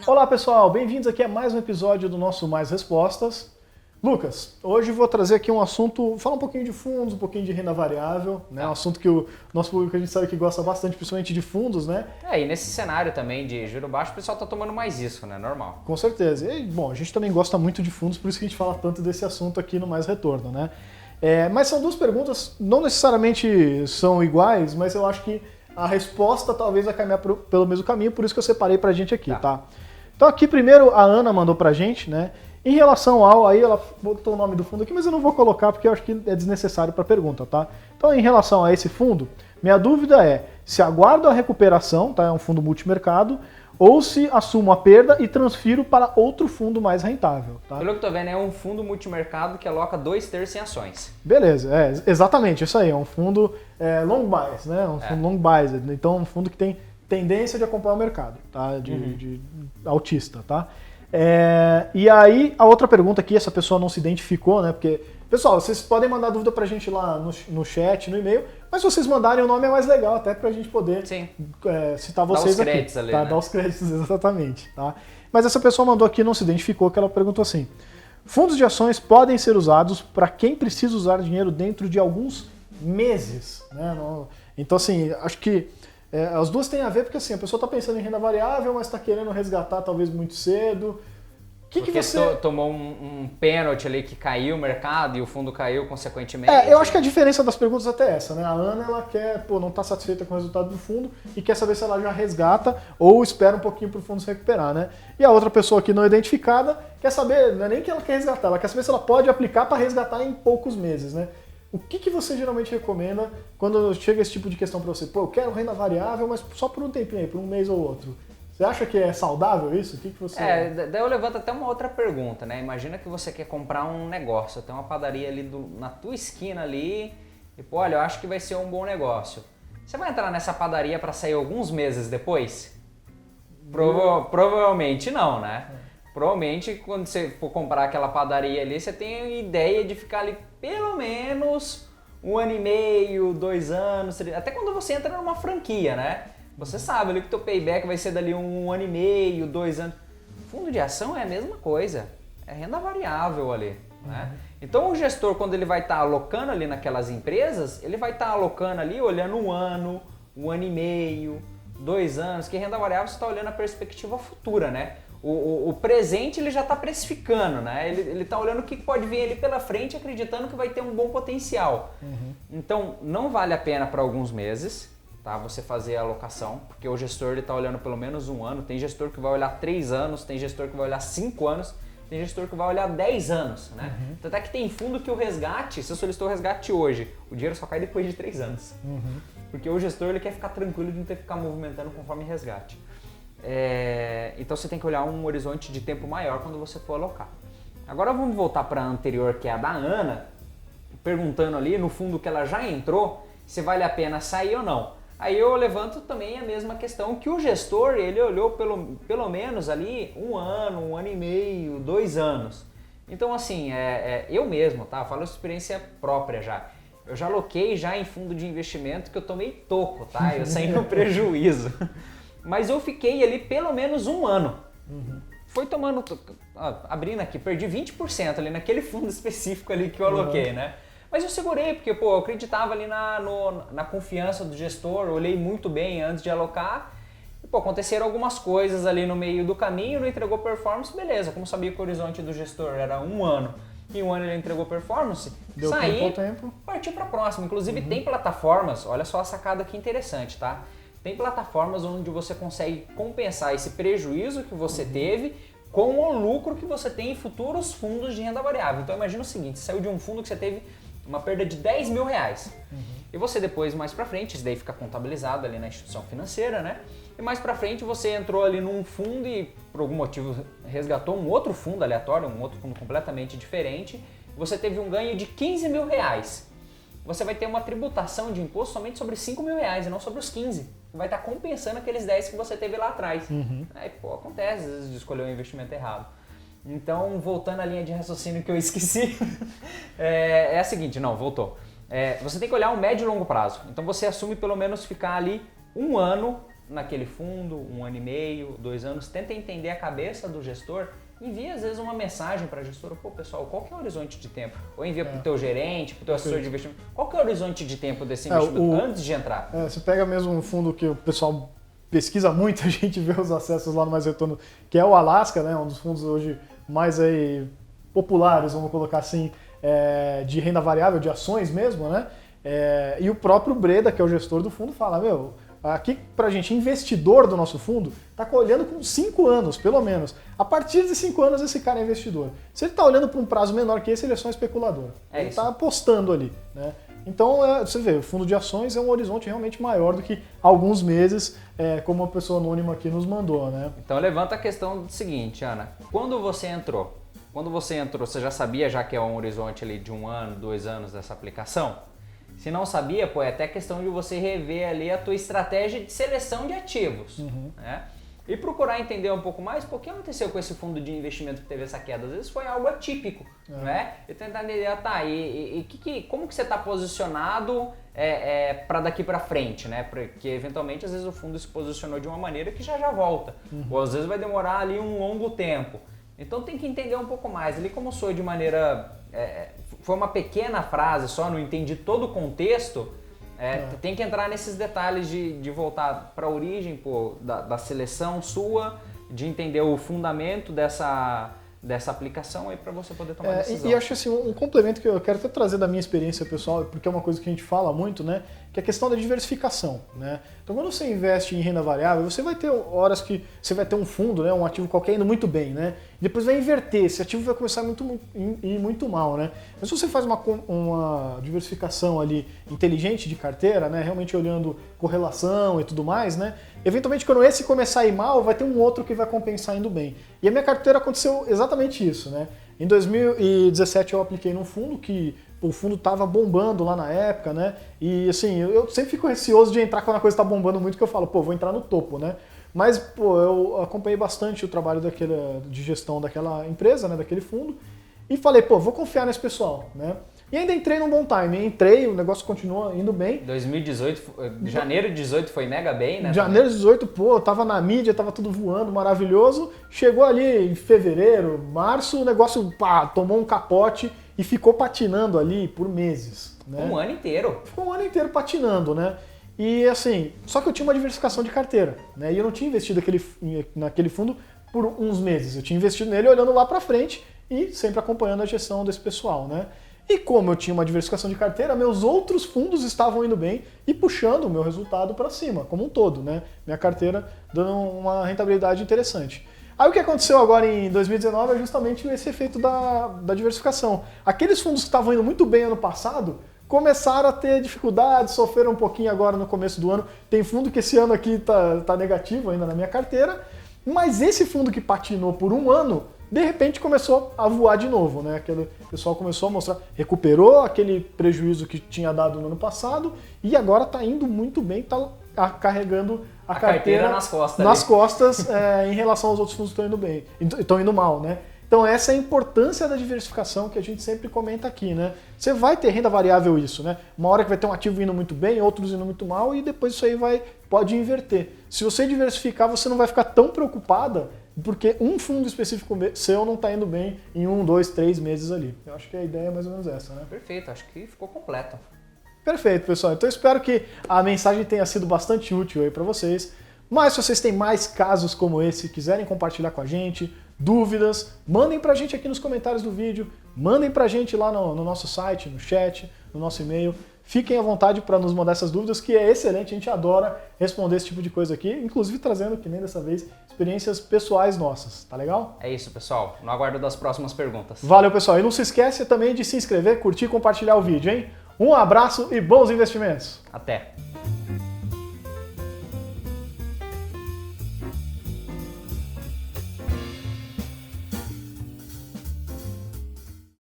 Olá pessoal, bem-vindos aqui a mais um episódio do nosso Mais Respostas. Lucas, hoje vou trazer aqui um assunto, falar um pouquinho de fundos, um pouquinho de renda variável, né? Um assunto que o nosso público a gente sabe que gosta bastante, principalmente de fundos, né? E nesse cenário também de juro baixo, o pessoal tá tomando mais isso, né? Normal. Com certeza. E, bom, a gente também gosta muito de fundos, por isso que a gente fala tanto desse assunto aqui no Mais Retorno, né? Mas são duas perguntas, não necessariamente são iguais, mas eu acho que a resposta talvez vai caminhar pelo mesmo caminho, por isso que eu separei pra gente aqui, tá? Então aqui primeiro a Ana mandou pra gente, né? Em relação ao, aí ela botou o nome do fundo aqui, mas eu não vou colocar porque eu acho que é desnecessário para a pergunta, tá? Então em relação a esse fundo, minha dúvida é se aguardo a recuperação, tá? É um fundo multimercado, ou se assumo a perda e transfiro para outro fundo mais rentável, tá? Pelo que eu tô vendo, é um fundo multimercado que aloca 2/3 em ações. Beleza, exatamente, isso aí, é um fundo long bias, né? Um fundo long biased, então um fundo que tem tendência de acompanhar o mercado, tá? De autista, tá? E aí, a outra pergunta aqui, essa pessoa não se identificou, né? Porque, pessoal, vocês podem mandar dúvida pra gente lá no chat, no e-mail, mas se vocês mandarem o nome é mais legal, até pra gente poder citar vocês aqui. Dar os créditos ali, tá? Dar os créditos, exatamente, tá? Mas essa pessoa mandou aqui, não se identificou, que ela perguntou assim: fundos de ações podem ser usados para quem precisa usar dinheiro dentro de alguns meses, né? Então, assim, acho que as duas têm a ver porque assim, a pessoa está pensando em renda variável, mas está querendo resgatar talvez muito cedo. Porque você tomou um pênalti ali que caiu o mercado e o fundo caiu consequentemente. Eu acho que a diferença das perguntas até é essa, né? A Ana, ela quer, não está satisfeita com o resultado do fundo e quer saber se ela já resgata ou espera um pouquinho para o fundo se recuperar, né? E a outra pessoa aqui não identificada quer saber, não é nem que ela quer resgatar, ela quer saber se ela pode aplicar para resgatar em poucos meses, né? O que você geralmente recomenda quando chega esse tipo de questão para você? Eu quero renda variável, mas só por um tempinho aí, por um mês ou outro. Você acha que é saudável isso? O que você... Daí eu levanto até uma outra pergunta, né? Imagina que você quer comprar um negócio, tem uma padaria ali na tua esquina ali, e olha, eu acho que vai ser um bom negócio. Você vai entrar nessa padaria para sair alguns meses depois? Provavelmente não, né? Provavelmente, quando você for comprar aquela padaria ali, você tem a ideia de ficar ali pelo menos 1 ano e meio, 2 anos, até quando você entra numa franquia, né? Você sabe ali que o teu payback vai ser dali 1 ano e meio, 2 anos. Fundo de ação é a mesma coisa, é renda variável ali, né? Então o gestor, quando ele vai estar alocando ali naquelas empresas, ele vai estar alocando ali olhando 1 ano, 1 ano e meio, 2 anos, que renda variável você está olhando a perspectiva futura, né? O presente ele já está precificando, né? Ele está olhando o que pode vir ali pela frente, acreditando que vai ter um bom potencial. Então não vale a pena para alguns meses, tá? Você fazer a alocação, porque o gestor está olhando pelo menos 1 ano, tem gestor que vai olhar 3 anos, tem gestor que vai olhar 5 anos, tem gestor que vai olhar 10 anos, né? Tanto é que tem fundo que o resgate, se eu solicitou o resgate hoje, o dinheiro só cai depois de 3 anos. Porque o gestor ele quer ficar tranquilo de não ter que ficar movimentando conforme resgate. Então você tem que olhar um horizonte de tempo maior quando você for alocar. Agora vamos voltar para a anterior, que é a da Ana, perguntando ali no fundo que ela já entrou, se vale a pena sair ou não. Aí eu levanto também a mesma questão que o gestor, ele olhou pelo menos ali 1 ano, 1 ano e meio, 2 anos. Então assim, eu mesmo, tá? Eu falo experiência própria já. Eu já aloquei já em fundo de investimento que eu tomei toco, tá? Eu saí no prejuízo. Mas eu fiquei ali pelo menos 1 ano. Foi tomando, abrindo aqui, perdi 20% ali naquele fundo específico ali que eu aloquei, né? Mas eu segurei, porque eu acreditava ali na confiança do gestor, olhei muito bem antes de alocar. E, aconteceram algumas coisas ali no meio do caminho, não entregou performance, beleza. Como sabia que o horizonte do gestor era 1 ano, e 1 ano ele entregou performance, deu tempo. Partiu para a próxima. Inclusive tem plataformas, olha só a sacada aqui interessante, tá? Tem plataformas onde você consegue compensar esse prejuízo que você teve com o lucro que você tem em futuros fundos de renda variável. Então imagina o seguinte, você saiu de um fundo que você teve uma perda de 10 mil reais. E você depois, mais pra frente, isso daí fica contabilizado ali na instituição financeira, né? E mais pra frente você entrou ali num fundo e por algum motivo resgatou um outro fundo aleatório, um outro fundo completamente diferente. Você teve um ganho de 15 mil reais. Você vai ter uma tributação de imposto somente sobre 5 mil reais e não sobre os 15. Vai estar compensando aqueles 10 que você teve lá atrás. Aí, acontece às vezes de escolher um investimento errado. Então, voltando à linha de raciocínio que eu esqueci, é a seguinte, voltou. Você tem que olhar um médio e longo prazo. Então, você assume pelo menos ficar ali 1 ano naquele fundo, 1 ano e meio, 2 anos, tenta entender a cabeça do gestor, envia às vezes uma mensagem para a gestora, pô pessoal, qual que é o horizonte de tempo? Ou envia para o teu gerente, para o teu assessor de investimento, qual que é o horizonte de tempo desse investimento antes de entrar? Você pega mesmo um fundo que o pessoal pesquisa muito, a gente vê os acessos lá no Mais Retorno, que é o Alaska, né, um dos fundos hoje mais aí populares, vamos colocar assim, de renda variável, de ações mesmo, né? E o próprio Breda, que é o gestor do fundo, fala, aqui pra gente, investidor do nosso fundo, tá olhando com 5 anos, pelo menos. A partir de 5 anos esse cara é investidor. Se ele tá olhando para um prazo menor que esse, ele é só um especulador. Ele tá apostando ali, né? Então, você vê, o fundo de ações é um horizonte realmente maior do que alguns meses, como a pessoa anônima aqui nos mandou, né? Então levanta a questão do seguinte, Ana, quando você entrou, você já sabia já que é um horizonte ali de 1 ano, 2 anos dessa aplicação? Se não sabia, é até questão de você rever ali a tua estratégia de seleção de ativos, né? E procurar entender um pouco mais, o que aconteceu com esse fundo de investimento que teve essa queda? Às vezes foi algo atípico, né? E tentar entender, como que você está posicionado para daqui para frente, né? Porque eventualmente às vezes o fundo se posicionou de uma maneira que já volta, ou às vezes vai demorar ali um longo tempo. Então tem que entender um pouco mais. Ali como sou de maneira... foi uma pequena frase só, não entendi todo o contexto, tem que entrar nesses detalhes de voltar para a origem da seleção sua, de entender o fundamento dessa aplicação aí para você poder tomar decisão. E acho assim, um complemento que eu quero até trazer da minha experiência pessoal, porque é uma coisa que a gente fala muito, né? Que é a questão da diversificação, né? Então quando você investe em renda variável, você vai ter horas que você vai ter um fundo, né? Um ativo qualquer indo muito bem, né? E depois vai inverter, esse ativo vai começar a ir muito mal, né? Mas se você faz uma diversificação ali inteligente de carteira, né? Realmente olhando correlação e tudo mais, né? Eventualmente quando esse começar a ir mal, vai ter um outro que vai compensar indo bem. E a minha carteira aconteceu exatamente isso, né? Em 2017 eu apliquei num fundo que o fundo estava bombando lá na época, né? E assim, eu sempre fico receoso de entrar quando a coisa está bombando muito, que eu falo, vou entrar no topo, né? Mas, eu acompanhei bastante o trabalho de gestão daquela empresa, né? Daquele fundo, e falei, vou confiar nesse pessoal, né? E ainda entrei num bom time, o negócio continua indo bem. 2018, janeiro de 18 foi mega bem, né? Janeiro de 18, tava na mídia, tava tudo voando, maravilhoso. Chegou ali em fevereiro, março, o negócio tomou um capote e ficou patinando ali por meses. Né? Um ano inteiro. Ficou um ano inteiro patinando, né? E assim, só que eu tinha uma diversificação de carteira, né? E eu não tinha investido naquele fundo por uns meses. Eu tinha investido nele olhando lá pra frente e sempre acompanhando a gestão desse pessoal, né? E como eu tinha uma diversificação de carteira, meus outros fundos estavam indo bem e puxando o meu resultado para cima, como um todo, né? Minha carteira dando uma rentabilidade interessante. Aí o que aconteceu agora em 2019 é justamente esse efeito da diversificação. Aqueles fundos que estavam indo muito bem ano passado começaram a ter dificuldades, sofreram um pouquinho agora no começo do ano. Tem fundo que esse ano aqui tá negativo ainda na minha carteira, mas esse fundo que patinou por um ano, de repente começou a voar de novo, né? Aquele pessoal começou a mostrar, recuperou aquele prejuízo que tinha dado no ano passado e agora está indo muito bem, está carregando a carteira nas costas em relação aos outros fundos que estão indo bem, estão indo mal, né? Então essa é a importância da diversificação que a gente sempre comenta aqui, né? Você vai ter renda variável isso, né? Uma hora que vai ter um ativo indo muito bem, outros indo muito mal e depois isso aí pode inverter. Se você diversificar, você não vai ficar tão preocupada porque um fundo específico seu não está indo bem em 1, 2, 3 meses ali. Eu acho que a ideia é mais ou menos essa, né? Perfeito, acho que ficou completo. Perfeito, pessoal. Então eu espero que a mensagem tenha sido bastante útil aí para vocês. Mas se vocês têm mais casos como esse, quiserem compartilhar com a gente, dúvidas, mandem pra gente aqui nos comentários do vídeo, mandem pra gente lá no nosso site, no chat, no nosso e-mail. Fiquem à vontade para nos mandar essas dúvidas, que é excelente, a gente adora responder esse tipo de coisa aqui, inclusive trazendo, que nem dessa vez, experiências pessoais nossas, tá legal? É isso, pessoal. No aguardo das próximas perguntas. Valeu, pessoal. E não se esquece também de se inscrever, curtir e compartilhar o vídeo, hein? Um abraço e bons investimentos! Até!